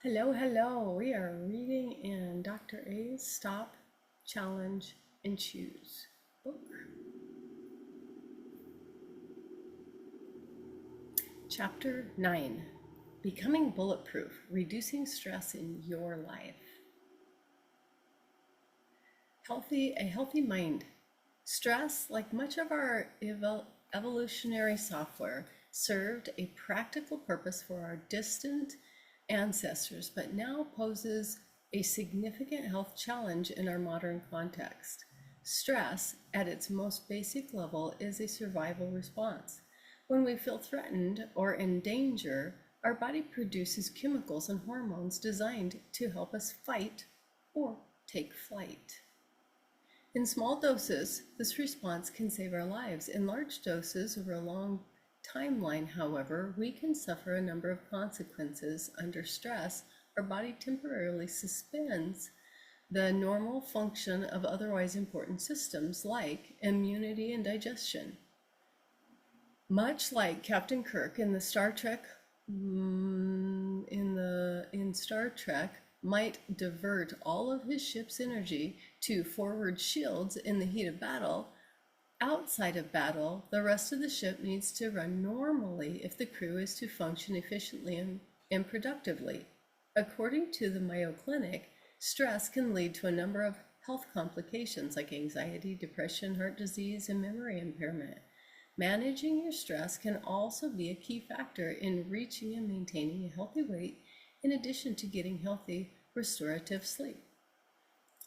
Hello, hello. We are reading in Dr. A's Stop, Challenge, and Choose book. Chapter 9, Becoming Bulletproof, Reducing Stress in Your Life. A healthy mind. Stress, like much of our evolutionary software, served a practical purpose for our distant ancestors, but now poses a significant health challenge in our modern context. Stress, at its most basic level, is a survival response. When we feel threatened or in danger, our body produces chemicals and hormones designed to help us fight or take flight. In small doses, this response can save our lives. In large doses over a long timeline, however, we can suffer a number of consequences. Under stress, our body temporarily suspends the normal function of otherwise important systems like immunity and digestion. Much like Captain Kirk in the Star Trek, in Star Trek, might divert all of his ship's energy to forward shields in the heat of battle. Outside of battle, the rest of the ship needs to run normally if the crew is to function efficiently and productively. According to the Mayo Clinic, stress can lead to a number of health complications like anxiety, depression, heart disease, and memory impairment. Managing your stress can also be a key factor in reaching and maintaining a healthy weight, in addition to getting healthy, restorative sleep.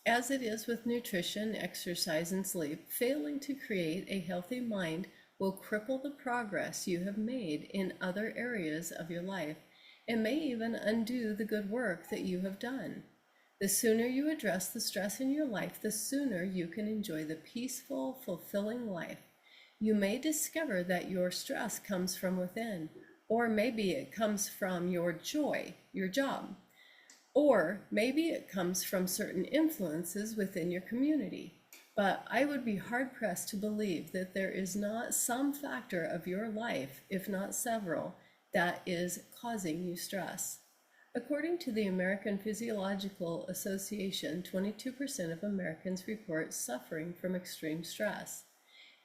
As it is with nutrition, exercise, and sleep, failing to create a healthy mind will cripple the progress you have made in other areas of your life and may even undo the good work that you have done. The sooner you address the stress in your life, the sooner you can enjoy the peaceful, fulfilling life. You may discover that your stress comes from within, or maybe it comes from your joy, your job, or maybe it comes from certain influences within your community. But I would be hard-pressed to believe that there is not some factor of your life, if not several, that is causing you stress. According to the American Physiological Association, 22% of Americans report suffering from extreme stress.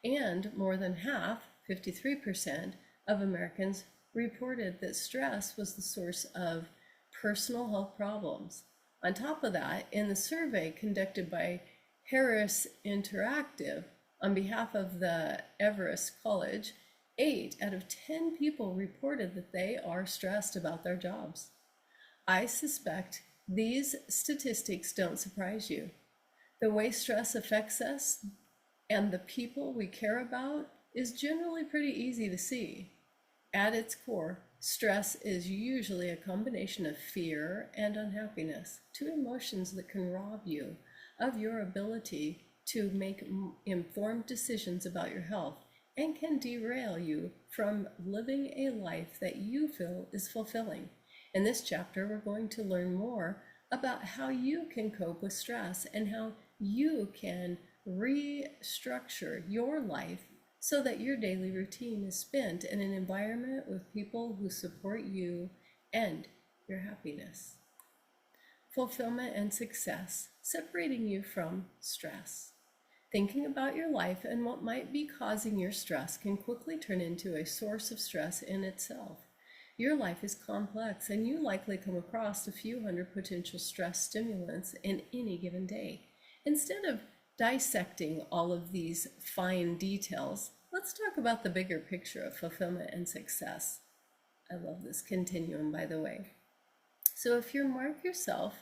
And more than half, 53%, of Americans reported that stress was the source of personal health problems. On top of that, in the survey conducted by Harris Interactive on behalf of the Everest College, 8 out of 10 people reported that they are stressed about their jobs. I suspect these statistics don't surprise you. The way stress affects us and the people we care about is generally pretty easy to see. At its core, stress is usually a combination of fear and unhappiness, two emotions that can rob you of your ability to make informed decisions about your health and can derail you from living a life that you feel is fulfilling. In this chapter, we're going to learn more about how you can cope with stress and how you can restructure your life so that your daily routine is spent in an environment with people who support you and your happiness. Fulfillment and success, separating you from stress. Thinking about your life and what might be causing your stress can quickly turn into a source of stress in itself. Your life is complex, and you likely come across a few hundred potential stress stimulants in any given day. Instead of dissecting all of these fine details, let's talk about the bigger picture of fulfillment and success. I love this continuum, by the way. So if you mark yourself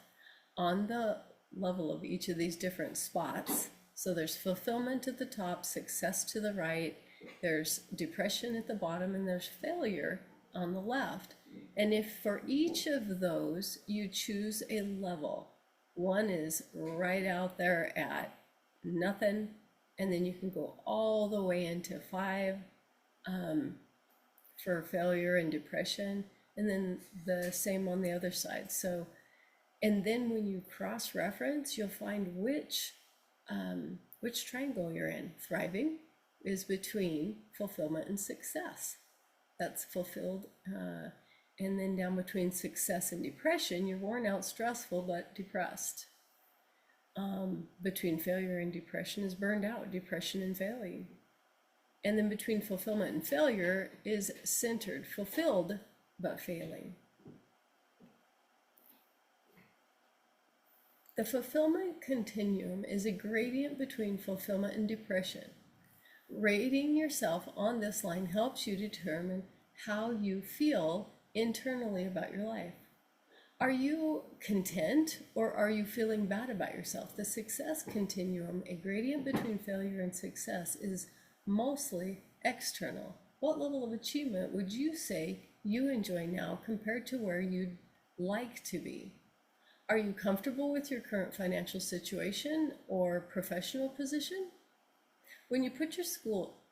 on the level of each of these different spots, so there's fulfillment at the top, success to the right, there's depression at the bottom, and there's failure on the left. And if for each of those you choose a level, one is right out there at nothing, and then you can go all the way into 5 for failure and depression, and then the same on the other side. So, and then when you cross-reference, you'll find which triangle you're in. Thriving is between fulfillment and success. That's fulfilled And then down between success and depression, you're worn out, stressful, but depressed. Between failure and depression is burned out, depression and failing. And then between fulfillment and failure is centered, fulfilled, but failing. The fulfillment continuum is a gradient between fulfillment and depression. Rating yourself on this line helps you determine how you feel internally about your life. Are you content, or are you feeling bad about yourself? The success continuum, a gradient between failure and success, is mostly external. What level of achievement would you say you enjoy now compared to where you'd like to be? Are you comfortable with your current financial situation or professional position? When you put your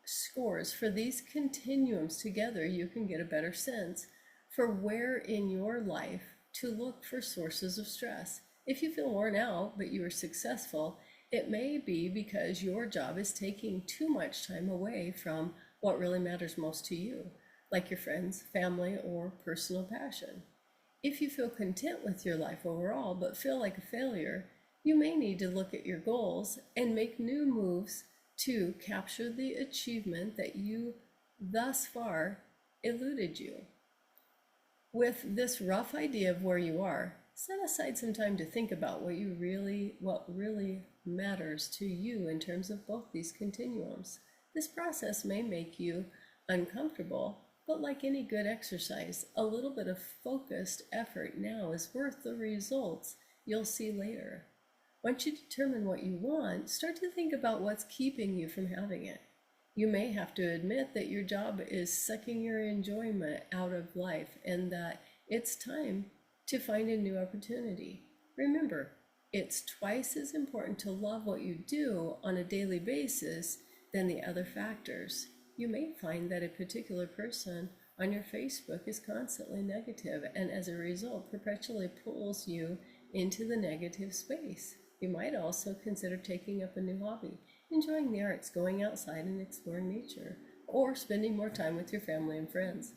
scores for these continuums together, you can get a better sense for where in your life to look for sources of stress. If you feel worn out, but you are successful, it may be because your job is taking too much time away from what really matters most to you, like your friends, family, or personal passion. If you feel content with your life overall, but feel like a failure, you may need to look at your goals and make new moves to capture the achievement that you thus far eluded you. With this rough idea of where you are, set aside some time to think about what really matters to you in terms of both these continuums. This process may make you uncomfortable, but like any good exercise, a little bit of focused effort now is worth the results you'll see later. Once you determine what you want, start to think about what's keeping you from having it. You may have to admit that your job is sucking your enjoyment out of life and that it's time to find a new opportunity. Remember, it's twice as important to love what you do on a daily basis than the other factors. You may find that a particular person on your Facebook is constantly negative and as a result perpetually pulls you into the negative space. You might also consider taking up a new hobby, enjoying the arts, going outside and exploring nature, or spending more time with your family and friends.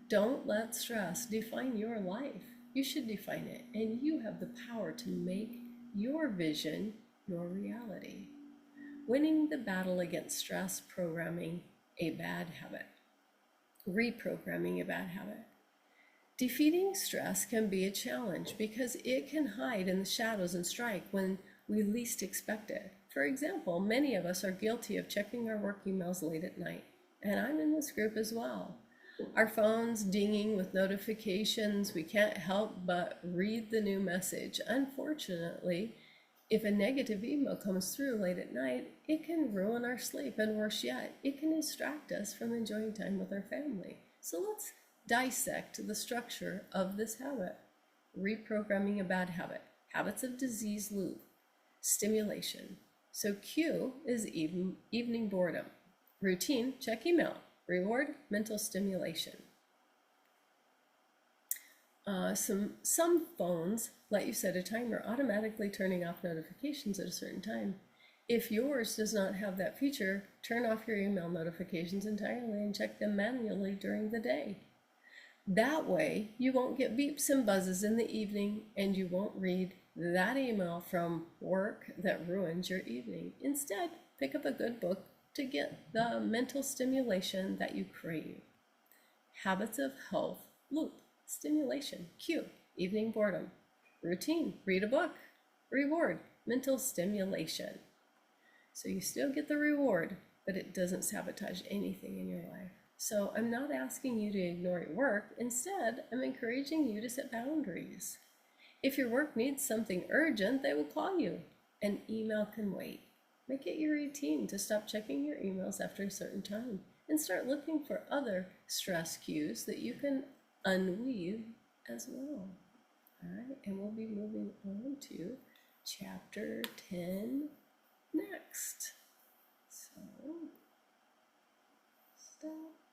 Don't let stress define your life. You should define it, and you have the power to make your vision your reality. Winning the battle against stress, reprogramming a bad habit. Defeating stress can be a challenge because it can hide in the shadows and strike when we least expect it. For example, many of us are guilty of checking our work emails late at night, and I'm in this group as well. Our phones dinging with notifications, we can't help but read the new message. Unfortunately, if a negative email comes through late at night, it can ruin our sleep, and worse yet, it can distract us from enjoying time with our family. So let's dissect the structure of this habit. Reprogramming a bad habit. Habits of disease loop. Stimulation. So Q is evening boredom. Routine, check email. Reward, mental stimulation. Some phones let you set a timer, automatically turning off notifications at a certain time. If yours does not have that feature, turn off your email notifications entirely and check them manually during the day. That way, you won't get beeps and buzzes in the evening, and you won't read that email from work that ruins your evening. Instead, pick up a good book to get the mental stimulation that you crave. Habits of health loop. Stimulation. Q. Evening boredom. Routine. Read a book. Reward. Mental stimulation. So you still get the reward, but it doesn't sabotage anything in your life. So I'm not asking you to ignore your work. Instead, I'm encouraging you to set boundaries. If your work needs something urgent, they will call you. An email can wait. Make it your routine to stop checking your emails after a certain time and start looking for other stress cues that you can unweave as well. All right, and we'll be moving on to chapter 10 next. So, stop.